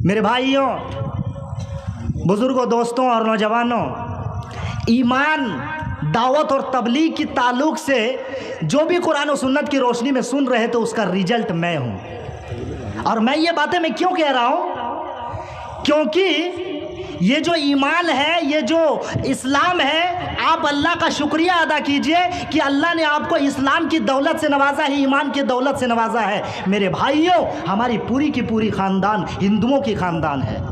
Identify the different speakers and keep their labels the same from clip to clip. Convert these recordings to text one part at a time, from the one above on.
Speaker 1: मेरे भाइयों, बुजुर्गों, दोस्तों और नौजवानों, ईमान, दावत और तबलीग की ताल्लुक़ से जो भी कुरान और सुन्नत की रोशनी में सुन रहे तो उसका रिजल्ट मैं हूँ। और मैं ये बातें मैं क्यों कह रहा हूँ? क्योंकि ये जो ईमान है, ये जो इस्लाम है, आप अल्लाह का शुक्रिया अदा कीजिए कि अल्लाह ने आपको इस्लाम की दौलत से नवाजा है, ईमान की दौलत से नवाजा है। मेरे भाइयों, हमारी पूरी की पूरी ख़ानदान हिंदुओं की ख़ानदान है।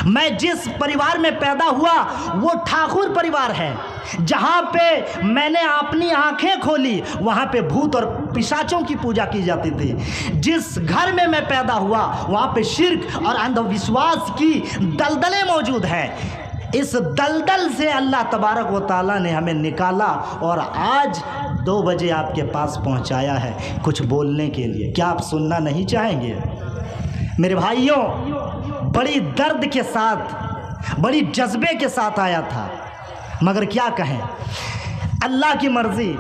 Speaker 1: मैं जिस परिवार में पैदा हुआ वो ठाकुर परिवार है। जहाँ पे मैंने अपनी आंखें खोली वहाँ पे भूत और पिशाचों की पूजा की जाती थी। जिस घर में मैं पैदा हुआ वहाँ पे शिर्क और अंधविश्वास की दलदलें मौजूद हैं। इस दलदल से अल्लाह तबारक व तआला ने हमें निकाला और आज 2 बजे आपके पास पहुँचाया है कुछ बोलने के लिए। क्या आप सुनना नहीं चाहेंगे? मेरे भाइयों, बड़ी दर्द के साथ, बड़ी जज्बे के साथ आया था, मगर क्या कहें, अल्लाह की मर्जी।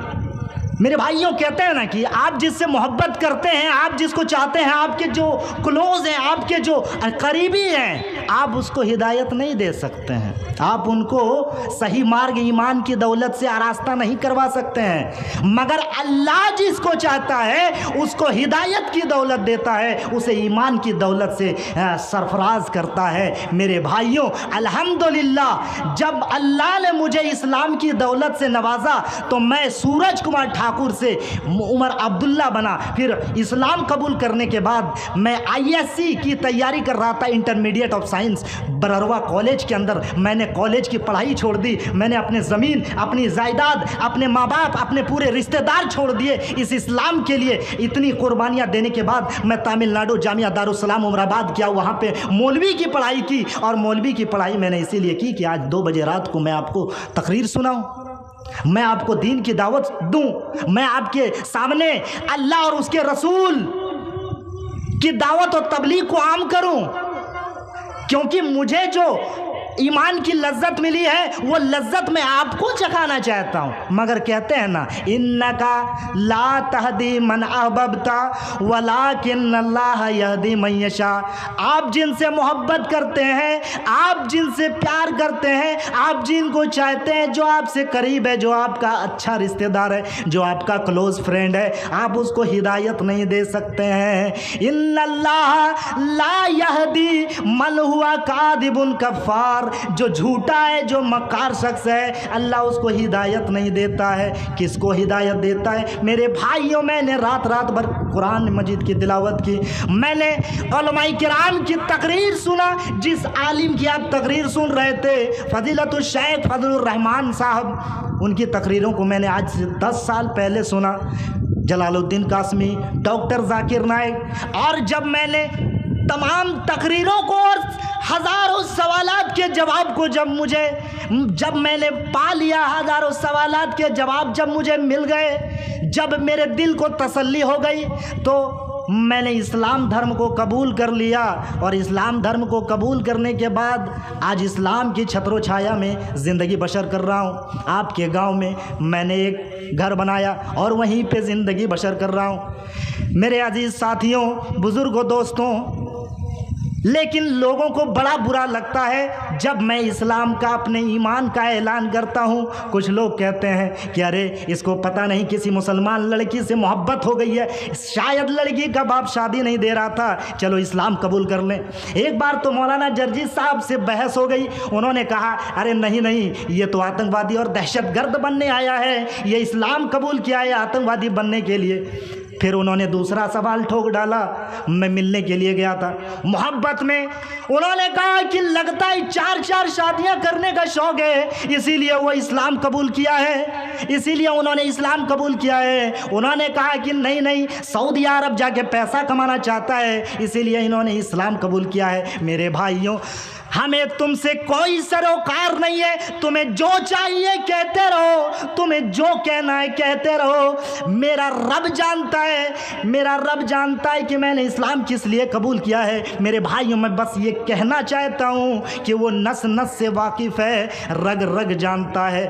Speaker 1: मेरे भाइयों, कहते हैं ना कि आप जिससे मोहब्बत करते हैं, आप जिसको चाहते हैं, आपके जो क्लोज हैं, आपके जो करीबी हैं, आप उसको हिदायत नहीं दे सकते हैं। आप उनको सही मार्ग ईमान की दौलत से आरास्ता नहीं करवा सकते हैं। मगर अल्लाह जिसको चाहता है उसको हिदायत की दौलत देता है, उसे ईमान की दौलत से सरफराज करता है। मेरे भाइयों, अल्हम्दुलिल्लाह, जब अल्लाह ने मुझे इस्लाम की दौलत से नवाजा तो मैं सूरज कुमार ठाकुर से उमर अब्दुल्ला बना। फिर इस्लाम कबूल करने के बाद मैं ISC की तैयारी कर रहा था, इंटरमीडिएट ऑफ साइंस, बररवा कॉलेज के अंदर। मैंने कॉलेज की पढ़ाई छोड़ दी, मैंने अपने ज़मीन, अपनी जायदाद, अपने माँ बाप, अपने पूरे रिश्तेदार छोड़ दिए इस इस्लाम के लिए। इतनी कुर्बानियाँ देने के बाद मैं तमिलनाडु जामिया दारुस्सलाम उमराबाद गया, वहाँ पे मौलवी की पढ़ाई की। और मौलवी की पढ़ाई मैंने इसीलिए की कि आज 2 बजे रात को मैं आपको तकरीर सुनाऊँ, मैं आपको दीन की दावत दूं, मैं आपके सामने अल्लाह और उसके रसूल की दावत और तबलीग को आम करूं। क्योंकि मुझे जो ईमान की लज्जत मिली है वो लज्जत मैं आपको चखाना चाहता हूँ। मगर कहते हैं ना, इन्नका ला तहदी मन अहबब्ता वलाकिन्नल्लाह यहदी मन यशा। आप जिनसे मोहब्बत करते हैं, आप जिनसे प्यार करते हैं, आप जिनको चाहते हैं, जो आपसे करीब है, जो आपका अच्छा रिश्तेदार है, जो आपका क्लोज फ्रेंड है, आप उसको हिदायत नहीं दे सकते हैं। इन्नल्लाह ला यहदी मन हुआ कादिबुन कफ़ार। जो झूठा है, जो मक्कार शख्स है, अल्लाह उसको हिदायत नहीं देता है। किसको हिदायत देता है? मेरे भाइयों, मैंने रात भर कुरान मजीद की तिलावत की, मैंने उलमाए किराम की तकरीर सुना। जिस आलिम की आप तकरीर सुन रहे थे, फजीलतुल शेख फजलुर रहमान साहब, उनकी तकरीरों को मैंने आज से 10 साल पहले सुना। जलालुद्दीन कासमी, डॉक्टर जाकिर नाइक। और जब मैंने तमाम तकरीरों को और हज़ारों सवालात के जवाब को जब मैंने पा लिया, हज़ारों सवालात के जवाब जब मुझे मिल गए, जब मेरे दिल को तसल्ली हो गई, तो मैंने इस्लाम धर्म को कबूल कर लिया। और इस्लाम धर्म को कबूल करने के बाद आज इस्लाम की छत्रो छाया में ज़िंदगी बसर कर रहा हूँ। आपके गांव में मैंने एक घर बनाया और वहीं पे ज़िंदगी बसर कर रहा हूँ। मेरे अजीज़ साथियों, बुज़ुर्गों, दोस्तों, लेकिन लोगों को बड़ा बुरा लगता है जब मैं इस्लाम का, अपने ईमान का ऐलान करता हूँ। कुछ लोग कहते हैं कि अरे इसको पता नहीं किसी मुसलमान लड़की से मोहब्बत हो गई है, शायद लड़की का बाप शादी नहीं दे रहा था, चलो इस्लाम कबूल कर लें। एक बार तो मौलाना जर्जी साहब से बहस हो गई। उन्होंने कहा अरे नहीं, ये तो आतंकवादी और दहशतगर्द बनने आया है, ये इस्लाम कबूल किया है आतंकवादी बनने के लिए। फिर उन्होंने दूसरा सवाल ठोक डाला। मैं मिलने के लिए गया था, मोहब्बत में उन्होंने कहा कि लगता है 4 शादियां करने का शौक है, इसीलिए वो इस्लाम कबूल किया है, इसीलिए उन्होंने इस्लाम कबूल किया है। उन्होंने कहा कि नहीं, सऊदी अरब जाके पैसा कमाना चाहता है, इसीलिए इन्होंने इस्लाम कबूल किया है। मेरे भाइयों, हमें तुमसे कोई सरोकार नहीं है। तुम्हें जो चाहिए कहते रहो, तुम्हें जो कहना है कहते रहो। मेरा रब जानता है, मेरा रब जानता है कि मैंने इस्लाम किस लिए कबूल किया है। मेरे भाइयों, मैं बस ये कहना चाहता हूँ कि वो नस नस से वाकिफ़ है, रग रग जानता है।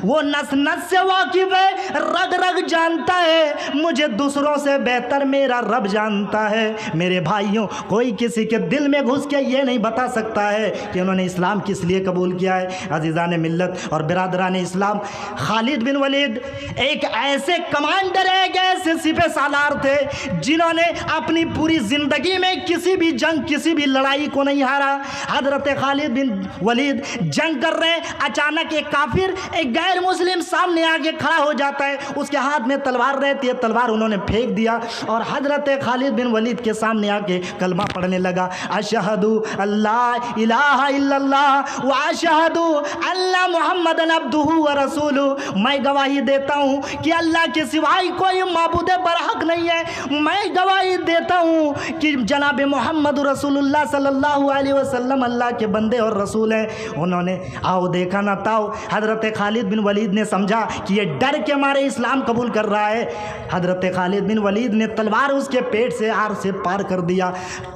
Speaker 1: वो नस नस से वाकिफ़ है, रग रग जानता है। मुझे दूसरों से बेहतर मेरा रब जानता है। मेरे भाइयों, कोई किसी के दिल में घुस के ये नहीं बता सकता है कि उन्होंने इस्लाम किस लिए कबूल किया है। अज़ीज़ान मिल्लत और बिरादरान इस्लाम, खालिद बिन वलीद एक ऐसे कमांडर है, एक ऐसे सिपह सालार थे जिन्होंने अपनी पूरी ज़िंदगी में किसी भी जंग, किसी भी लड़ाई को नहीं हारा। हज़रत खालिद बिन वलीद जंग कर रहे, अचानक एक काफिर, एक गैर मुस्लिम सामने आके खड़ा हो जाता है। उसके हाथ में तलवार रहती है, तलवार उन्होंने फेंक दिया और हज़रत खालिद बिन वलीद के सामने आके कलमा पढ़ने लगा, अशहदु अल्लाह इलाहा इल्लल्लाह व अशहदु अल्ला मुहम्मदन अब्दुहु व रसूलुहु। मैं गवाही देता हूँ कि अल्लाह के सिवाय कोई माबूद बरहक नहीं है। मैं गवाही देता हूँ कि जनाब मोहम्मद रसूलुल्लाह सल्लल्लाहु अलैहि वसल्लम अल्लाह के बंदे और रसूल हैं। उन्होंने आओ देखा ना ताओ, हज़रत खालिद बिन वलीद ने समझा कि ये डर के मारे इस्लाम कबूल कर रहा है। हज़रत खालिद बिन वलीद ने तलवार उसके पेट से आर से पार कर दिया,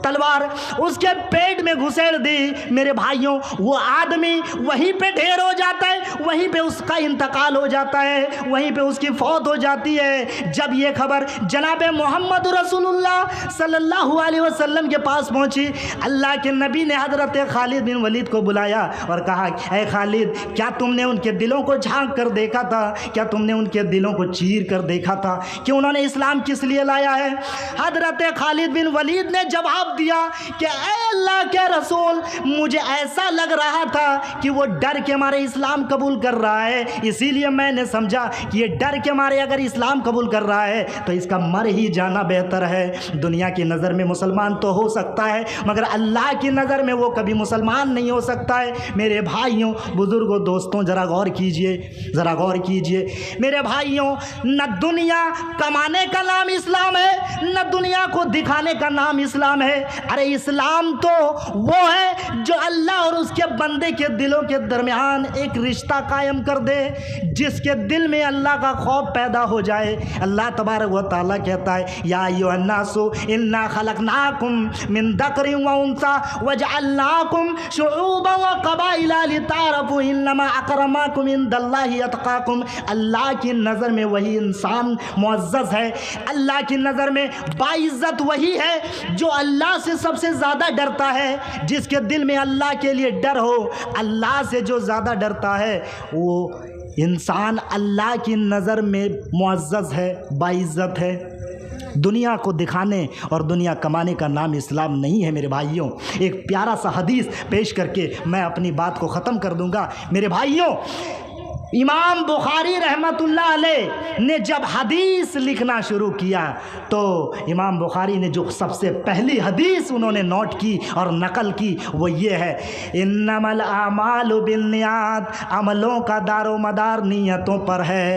Speaker 1: तलवार उसके पेट में घुसेड़ दी। मेरे भाइयों, वो आदमी वहीं पे ढेर हो जाता है, वहीं पे उसका इंतकाल हो जाता है, वहीं पे उसकी फौत हो जाती है। जब ये खबर जनाब मोहम्मद रसूलुल्लाह सल्लल्लाहु अलैहि वसल्लम के पास पहुंची, अल्लाह के नबी ने हज़रत खालिद बिन वलीद को बुलाया और कहा, ऐ खालिद, क्या तुमने उनके दिलों को झांक कर देखा था? क्या तुमने उनके दिलों को चीर कर देखा था कि उन्होंने इस्लाम किस लिए लाया है? हज़रत खालिद बिन वलीद ने जवाब दिया कि ऐ अल्लाह के रसूल, मुझे ऐसा लग रहा था कि वो डर के मारे इस्लाम कबूल कर रहा है, इसीलिए मैंने समझा कि ये डर के मारे अगर इस्लाम कबूल कर रहा है तो इसका मर ही जाना बेहतर है। दुनिया की नज़र में मुसलमान तो हो सकता है, मगर अल्लाह की नज़र में वो कभी मुसलमान नहीं हो सकता है। मेरे भाइयों, बुज़ुर्गों, दोस्तों, ज़रा गौर कीजिए, ज़रा गौर कीजिए। मेरे भाइयों, न दुनिया कमाने का नाम इस्लाम है, न दुनिया को दिखाने का नाम इस्लाम है। अरे इस्लाम तो वो है जो अल्लाह और उसके बंदे के दिलों के दरमियान एक रिश्ता कायम कर दे, जिसके दिल में अल्लाह का खौफ पैदा हो जाए। अल्लाह तबारक व तआला कहता है, या अय्युहन्नासु इन्ना खलकनाकुम मिन दकरिन व उन्सा वजअलनाकुम शुऊबन व कबाइला लितारफू इन्नमा अक्रमकुम इंदल्लाहि अतकाकुम। अल्लाह की नज़र में वही इंसान मुअज़्ज़ज़ है, अल्लाह की नज़र में बाइज़्ज़त वही है जो अल्लाह से सबसे ज़्यादा डरता है। जिसके दिल में अल्लाह के लिए डर हो, अल्लाह से जो ज़्यादा डरता है, वो इंसान अल्लाह की नज़र में मुअज़्ज़ज़ है, बाइज़्ज़त है। दुनिया को दिखाने और दुनिया कमाने का नाम इस्लाम नहीं है। मेरे भाइयों, एक प्यारा सा हदीस पेश करके मैं अपनी बात को ख़त्म कर दूंगा। मेरे भाइयों, इमाम बुखारी रहमतुल्लाह अलैह ने जब हदीस लिखना शुरू किया तो इमाम बुखारी ने जो सबसे पहली हदीस उन्होंने नोट की और नकल की वो ये है, इन्नमल आमालु बिन्नियात, अमलों का दारो मदार नीयतों पर है।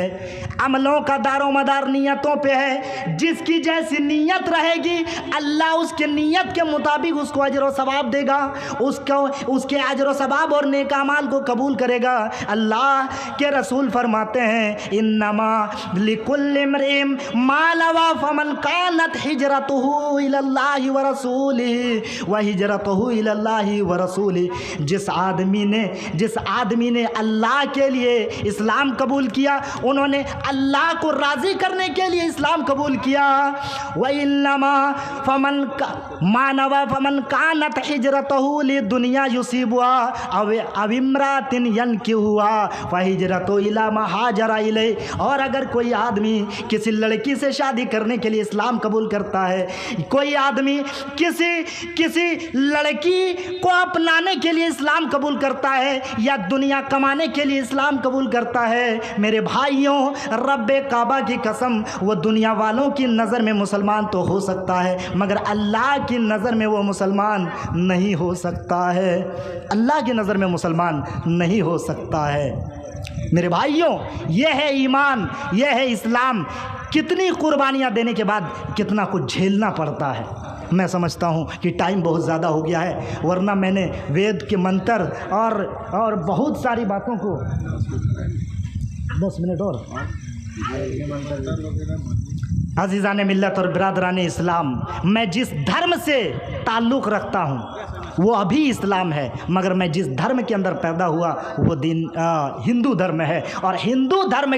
Speaker 1: अमलों का दारो मदार नीयतों पे है। जिसकी जैसी नीयत रहेगी, अल्लाह उसके नीयत के मुताबिक उसको अजर व सवाब देगा, उसको उसके अजर व सवाब और नेक अमाल को कबूल करेगा। अल्लाह के रसूल फरमाते हैं, इन्नमा लिकुल्लि इम्रिइन मा नवा फमन कानत हिजरतुहु इलल्लाहि व रसूलिही व हिजरतुहु इलल्लाहि व रसूलिही। जिस आदमी ने अल्लाह के लिए इस्लाम कबूल किया, उन्होंने अल्लाह को राज़ी करने के लिए इस्लाम कबूल किया। व इन्नमा फमन मा नवा फमन कानत हिजरतुहु लिदुनिया युसीबुहा अव इम्रातिन यनकिहुहा फ हिजरतु इला मा हाजरा इलै। और अगर कोई आदमी किसी लड़की से शादी करने के लिए इस्लाम कबूल करता है, कोई आदमी किसी लड़की को अपनाने के लिए इस्लाम कबूल करता है, या दुनिया कमाने के लिए इस्लाम कबूल करता है, मेरे भाइयों, रब्बे काबा की कसम, वो दुनिया वालों की नज़र में मुसलमान तो हो सकता है, मगर अल्लाह की नज़र में वो मुसलमान नहीं हो सकता है। अल्लाह की नज़र में मुसलमान नहीं हो सकता है। मेरे भाइयों, यह है ईमान, यह है इस्लाम। कितनी कुर्बानियाँ देने के बाद कितना कुछ झेलना पड़ता है। मैं समझता हूँ कि टाइम बहुत ज़्यादा हो गया है, वरना मैंने वेद के मंत्र और बहुत सारी बातों को 10 मिनट और अज़ीज़ान मिल्लत और बिरादरान इस्लाम, मैं जिस धर्म से ताल्लुक़ रखता हूँ वो अभी इस्लाम है, मगर मैं जिस धर्म के अंदर पैदा हुआ वो हिंदू धर्म है। और हिंदू धर्म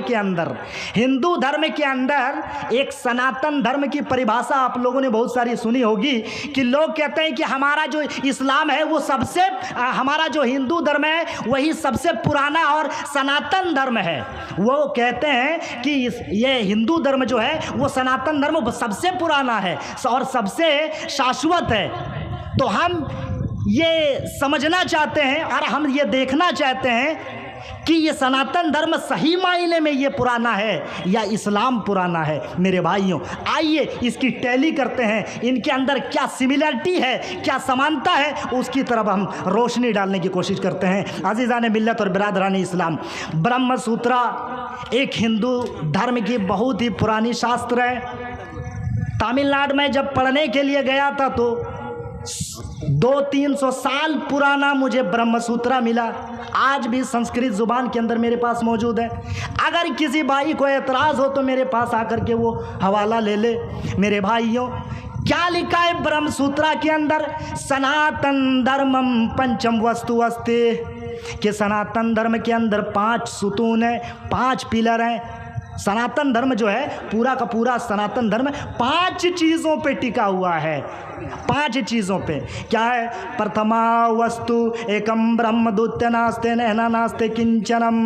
Speaker 1: के अंदर एक सनातन धर्म की परिभाषा आप लोगों ने बहुत सारी सुनी होगी कि लोग कहते हैं कि हमारा जो इस्लाम है वो सबसे, हमारा जो हिंदू धर्म है वही सबसे पुराना और सनातन धर्म है। वो कहते हैं कि ये हिंदू धर्म जो है वो सनातन धर्म सबसे पुराना है और सबसे शाश्वत है। तो हम ये समझना चाहते हैं और हम ये देखना चाहते हैं कि ये सनातन धर्म सही मायने में ये पुराना है या इस्लाम पुराना है। मेरे भाइयों, आइए इसकी टैली करते हैं, इनके अंदर क्या सिमिलरिटी है, क्या समानता है, उसकी तरफ हम रोशनी डालने की कोशिश करते हैं। अज़ीज़ान मिल्लत और बिरादरान इस्लाम, ब्रह्म सूत्र एक हिंदू धर्म की बहुत ही पुरानी शास्त्र है। तमिलनाडु में जब पढ़ने के लिए गया था तो 200-300 साल पुराना मुझे ब्रह्म सूत्र मिला। आज भी संस्कृत ज़ुबान के अंदर मेरे पास मौजूद है। अगर किसी भाई को एतराज़ हो तो मेरे पास आकर के वो हवाला ले ले। मेरे भाइयों, क्या लिखा है ब्रह्म सूत्र के अंदर? सनातन धर्मम पंचम वस्तु अस्ति, कि सनातन धर्म के अंदर 5 सुतून है, 5 पिलर हैं। सनातन धर्म जो है, पूरा का पूरा सनातन धर्म 5 चीज़ों पे टिका हुआ है। 5 चीज़ों पे क्या है? प्रथमा वस्तु एकम ब्रह्म द्वितीय नास्ते नैना नास्ते किंचनम।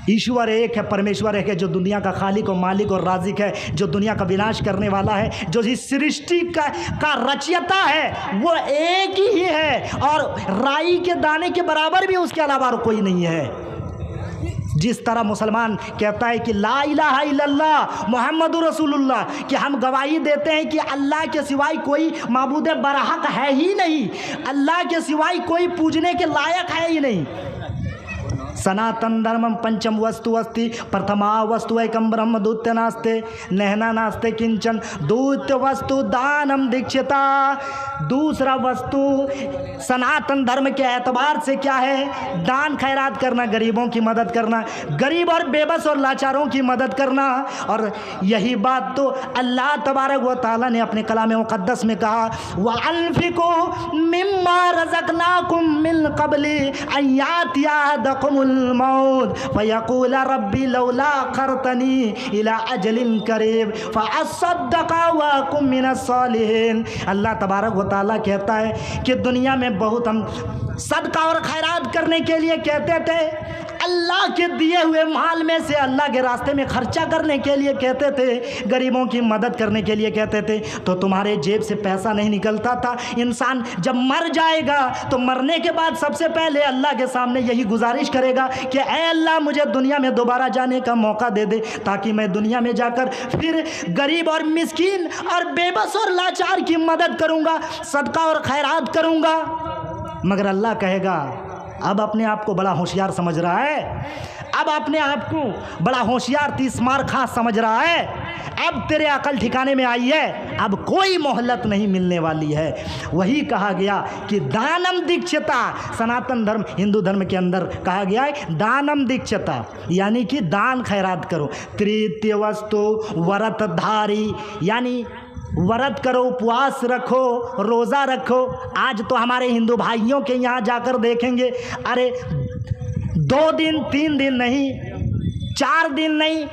Speaker 1: ईश्वर एक है, परमेश्वर एक है, जो दुनिया का खालिक और मालिक और राजिक है, जो दुनिया का विनाश करने वाला है, जो इस सृष्टि का रचयिता है, वो एक ही है और राई के दाने के बराबर भी उसके अलावा और कोई नहीं है। जिस तरह मुसलमान कहता है कि ला इलाहा इल्लल्लाह मुहम्मदुर रसूलुल्लाह, कि हम गवाही देते हैं कि अल्लाह के सिवाय कोई माबूद बरहक है ही नहीं, अल्लाह के सिवाय कोई पूजने के लायक है ही नहीं। सनातन धर्मम पंचम वस्तु अस्ति, प्रथमा वस्तु एकम ब्रह्म द्वितीय नास्ते नैना नास्ते किंचन, द्वितीय वस्तु दानम दीक्षिता। दूसरा वस्तु सनातन धर्म के एतबार से क्या है? दान खैरात करना, गरीबों की मदद करना, गरीब और बेबस और लाचारों की मदद करना। और यही बात तो अल्लाह तबारक व तआला ने अपने कलाम मुक़द्दस में कहा, व अनफिकू मिम्मा रज़क़नाकुम मिन क़ब्लि अन यातिया अहदकुमुल मौत फयक़ूल रब्बी लौला अख़रतनी इला अजलिन करीब फ़अस्सद्दक़ व अकुम मिनस सालिहीन। अल्लाह तबारक व तआला कहता है कि दुनिया में बहुत हम सदका और खैरात करने के लिए कहते थे, अल्लाह के दिए हुए माल में से अल्लाह के रास्ते में खर्चा करने के लिए कहते थे, गरीबों की मदद करने के लिए कहते थे, तो तुम्हारे जेब से पैसा नहीं निकलता था। इंसान जब मर जाएगा तो मरने के बाद सबसे पहले अल्लाह के सामने यही गुजारिश करेगा कि ऐ अल्लाह, मुझे दुनिया में दोबारा जाने का मौका दे दे, ताकि मैं दुनिया में जाकर फिर गरीब और मिस्कीन और बेबस और लाचार की मदद करूँगा, सदका और खैरात करूँगा। मगर अल्लाह कहेगा, अब अपने आप को बड़ा होशियार समझ रहा है, अब अपने आप को बड़ा होशियार 30 मार खां समझ रहा है, अब तेरे अकल ठिकाने में आई है, अब कोई मोहलत नहीं मिलने वाली है। वही कहा गया कि दानम दीक्षिता, सनातन धर्म हिंदू धर्म के अंदर कहा गया है दानम दीक्षिता, यानी कि दान खैरात करो। तृतीय वस्तु व्रतधारी, यानी व्रत करो, उपवास रखो, रोज़ा रखो। आज तो हमारे हिंदू भाइयों के यहाँ जाकर देखेंगे, अरे 2 दिन 3 दिन नहीं, 4 दिन नहीं,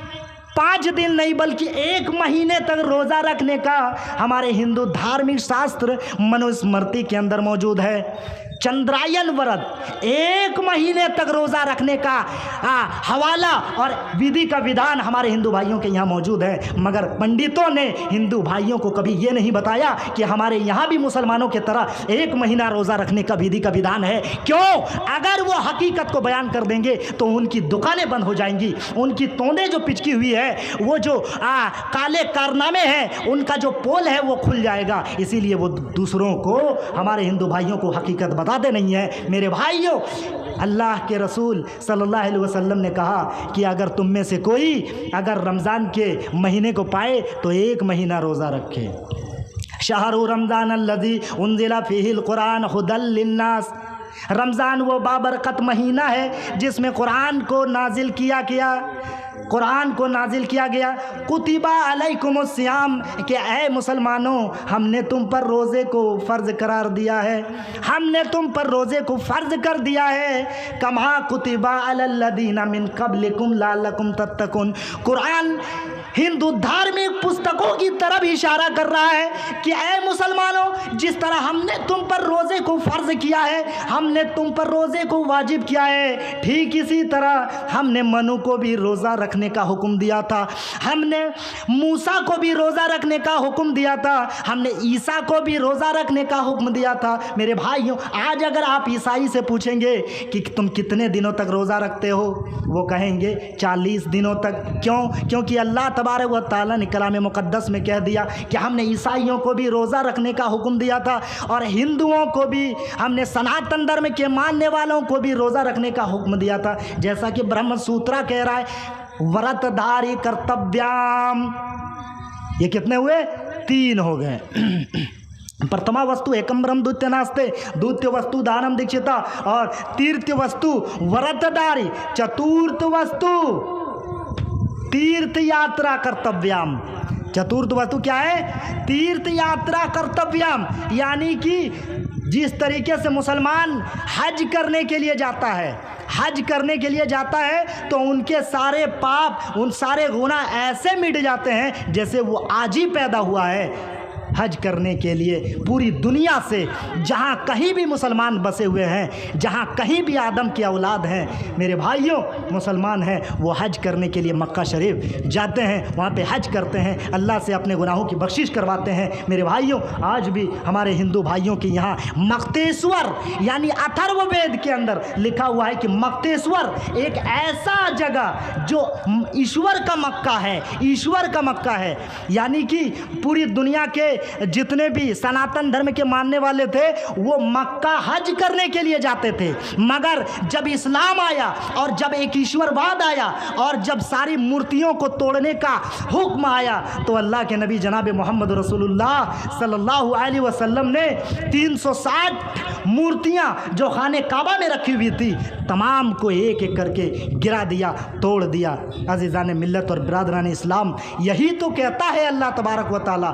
Speaker 1: 5 दिन नहीं, बल्कि 1 महीने तक रोज़ा रखने का हमारे हिंदू धार्मिक शास्त्र मनुस्मृति के अंदर मौजूद है। चंद्रायन व्रत 1 महीने तक रोज़ा रखने का हवाला और विधि का विधान हमारे हिंदू भाइयों के यहाँ मौजूद है। मगर पंडितों ने हिंदू भाइयों को कभी ये नहीं बताया कि हमारे यहाँ भी मुसलमानों की तरह 1 महीना रोज़ा रखने का विधि का विधान है। क्यों? अगर वो हकीकत को बयान कर देंगे तो उनकी दुकानें बंद हो जाएंगी, उनकी तोंदें जो पिचकी हुई है, वो जो काले कारनामे हैं, उनका जो पोल है वो खुल जाएगा। इसीलिए वो दूसरों को, हमारे हिंदू भाइयों को हकीकत बताते नहीं है। मेरे भाइयों, अल्लाह के रसूल सल्लल्लाहु अलैहि वसल्लम ने कहा कि अगर तुम में से कोई अगर रमज़ान के महीने को पाए तो 1 महीना रोज़ा रखे। शहरु रमज़ान अल्लज़ी उन्ज़िला फ़ीहिल कुरान हुदल लिन्नास। रमज़ान वो बाबरकत महीना है जिसमें कुरान को नाजिल किया गया कुरान को नाजिल किया गया, कुतिबा अलैकुमुस सियाम, कि ऐ मुसलमानों हमने तुम पर रोज़े को फ़र्ज़ करार दिया है, हमने तुम पर रोज़े को फ़र्ज़ कर दिया है, कमा कुतिबा अलल्लज़ीना मिन क़ब्लिकुम लअल्लकुम तत्तक़ून। कुरान हिंदू धार्मिक पुस्तकों की तरफ इशारा कर रहा है कि ऐ मुसलमानों, जिस तरह हमने तुम पर रोज़े को फ़र्ज़ किया है, हमने तुम पर रोज़े को वाजिब किया है, ठीक इसी तरह हमने मनु को भी रोज़ा रखने का हुक्म दिया था, हमने मूसा को भी रोज़ा रखने का हुक्म दिया था, हमने ईसा को भी रोज़ा रखने का हुक्म दिया था। मेरे भाइयों, आज अगर आप ईसाई से पूछेंगे कि तुम कितने दिनों तक रोज़ा रखते हो, वो कहेंगे 40 दिनों तक। क्यों? क्योंकि अल्लाह तबारक व तआला ने कलाम मुक़द्दस में कह दिया कि हमने ईसाइयों को भी रोज़ा रखने का हुक्म दिया था और हिंदुओं को भी, हमने सनातन धर्म के मानने वालों को भी रोज़ा रखने का हुक्म दिया था। जैसा कि ब्रह्म सूत्र कह रहा है, व्रतधारी कर्तव्याम। ये कितने हुए? 3 हो गए। प्रथमा वस्तु एकम ब्रह्म द्वितीय नास्ते, द्वितीय वस्तु दानम दीक्षिता और तीर्थ वस्तु व्रतधारी, चतुर्थ वस्तु तीर्थ यात्रा कर्तव्याम। चतुर्थ वस्तु क्या है? तीर्थ यात्रा कर्तव्याम, यानी कि जिस तरीके से मुसलमान हज करने के लिए जाता है, हज करने के लिए जाता है तो उनके सारे पाप, उन सारे गुनाह ऐसे मिट जाते हैं जैसे वो आज ही पैदा हुआ है। हज करने के लिए पूरी दुनिया से जहाँ कहीं भी मुसलमान बसे हुए हैं, जहाँ कहीं भी आदम की औलाद हैं, मेरे भाइयों मुसलमान हैं, वो हज करने के लिए मक्का शरीफ जाते हैं, वहाँ पे हज करते हैं, अल्लाह से अपने गुनाहों की बख्शिश करवाते हैं। मेरे भाइयों, आज भी हमारे हिंदू भाइयों के यहाँ मक्तेश्वर यानी अथर्ववेद के अंदर लिखा हुआ है कि मक्तेश्वर एक ऐसा जगह जो ईश्वर का मक्का है, ईश्वर का मक्का है, यानी कि पूरी दुनिया के जितने भी सनातन धर्म के मानने वाले थे वो मक्का हज करने के लिए जाते थे। मगर जब इस्लाम आया और जब एक ईश्वरवाद आया और जब सारी मूर्तियों को तोड़ने का हुक्म आया तो अल्लाह के नबी जनाब मोहम्मद रसूलुल्लाह सल्लल्लाहु अलैहि वसल्लम ने 360 मूर्तियां जो खाने काबा में रखी हुई थी तमाम को एक एक करके गिरा दिया, तोड़ दिया। अज़ीज़ान मिल्लत और बिरादरान इस्लाम, यही तो कहता है अल्लाह तबारक व तआला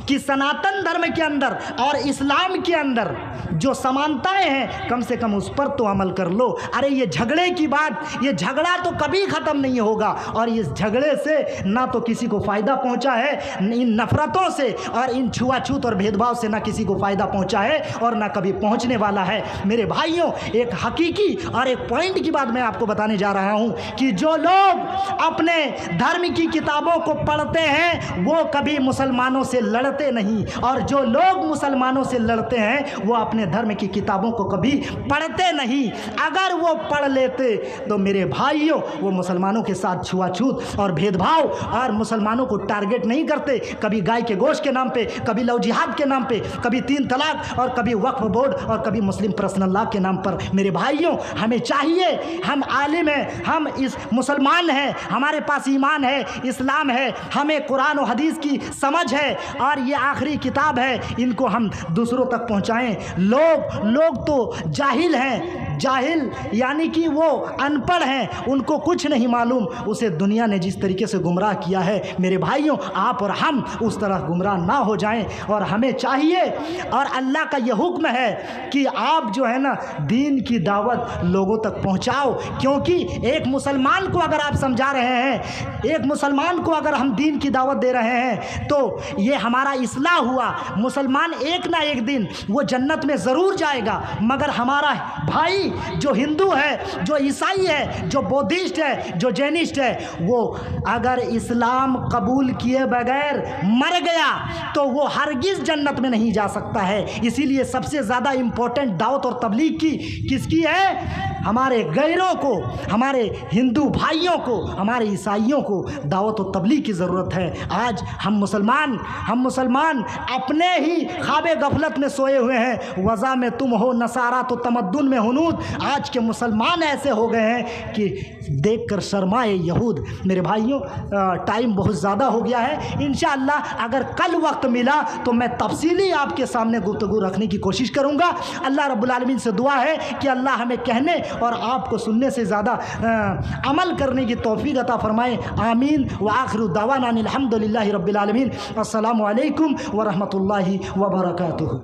Speaker 1: कि सनातन धर्म के अंदर और इस्लाम के अंदर जो समानताएं हैं कम से कम उस पर तो अमल कर लो। अरे ये झगड़े की बात, ये झगड़ा तो कभी ख़त्म नहीं होगा और इस झगड़े से ना तो किसी को फ़ायदा पहुंचा है, इन नफ़रतों से और इन छुआछूत और भेदभाव से ना किसी को फ़ायदा पहुंचा है और ना कभी पहुंचने वाला है। मेरे भाइयों, एक हकीकी और एक पॉइंट की बात मैं आपको बताने जा रहा हूं कि जो लोग अपने धर्म की किताबों को पढ़ते हैं वो कभी मुसलमानों से लड़ते नहीं और जो लोग मुसलमानों से लड़ते हैं वो अपने धर्म की किताबों को कभी पढ़ते नहीं। अगर वो पढ़ लेते तो मेरे भाइयों वो मुसलमानों के साथ छुआछूत और भेदभाव और मुसलमानों को टारगेट नहीं करते, कभी गाय के गोश्त के नाम पे, कभी लव जिहाद के नाम पे, कभी 3 तलाक और कभी वक्फ बोर्ड और कभी मुस्लिम पर्सनल लॉ के नाम पर। मेरे भाइयों, हमें चाहिए, हम आलिम हैं, हम इस मुसलमान हैं, हमारे पास ईमान है, इस्लाम है, हमें कुरान और हदीस की समझ है और ये आखिरी किताब है, इनको हम दूसरों तक पहुंचाएं। लोग तो जाहिल हैं, जाहिल यानी कि वो अनपढ़ हैं, उनको कुछ नहीं मालूम, उसे दुनिया ने जिस तरीके से गुमराह किया है मेरे भाइयों आप और हम उस तरह गुमराह ना हो जाएं। और हमें चाहिए और अल्लाह का ये हुक्म है कि आप जो है ना दीन की दावत लोगों तक पहुंचाओ, क्योंकि एक मुसलमान को अगर आप समझा रहे हैं, एक मुसलमान को अगर हम दीन की दावत दे रहे हैं तो ये हमारा इस्लाह हुआ। मुसलमान एक ना एक दिन वो जन्नत में ज़रूर जाएगा, मगर हमारा भाई जो हिंदू है, जो ईसाई है, जो बौद्धिस्ट है, जो जैनिस्ट है, वो अगर इस्लाम कबूल किए बगैर मर गया तो वो हरगिज़ जन्नत में नहीं जा सकता है। इसीलिए सबसे ज़्यादा इम्पोर्टेंट दावत और तबलीग की किसकी है? हमारे गैरों को, हमारे हिंदू भाइयों को, हमारे ईसाइयों को दावत और तबलीग की ज़रूरत है। आज हम मुसलमान अपने ही ख्वाबे गफलत में सोए हुए हैं। वज़ा में तुम हो नसारा तो तमद्दुन में हुनूद। आज के मुसलमान ऐसे हो गए हैं कि देखकर शर्माए यहूद। मेरे भाइयों, टाइम बहुत ज़्यादा हो गया है। इंशाअल्लाह अगर कल वक्त मिला तो मैं तफसीली आपके सामने गुफ्तगू रखने की कोशिश करूँगा। अल्लाह रब्बुल आलमीन से दुआ है कि अल्लाह हमें कहने और आपको सुनने से ज़्यादा अमल करने की तौफीक अता फरमाए। आमीन व आखिरु दावाना अनिल हम्दुलिल्लाहि रब्बिल आलमीन। अस्सलामु अलैकुम व रहमतुल्लाहि व बरकातुहू।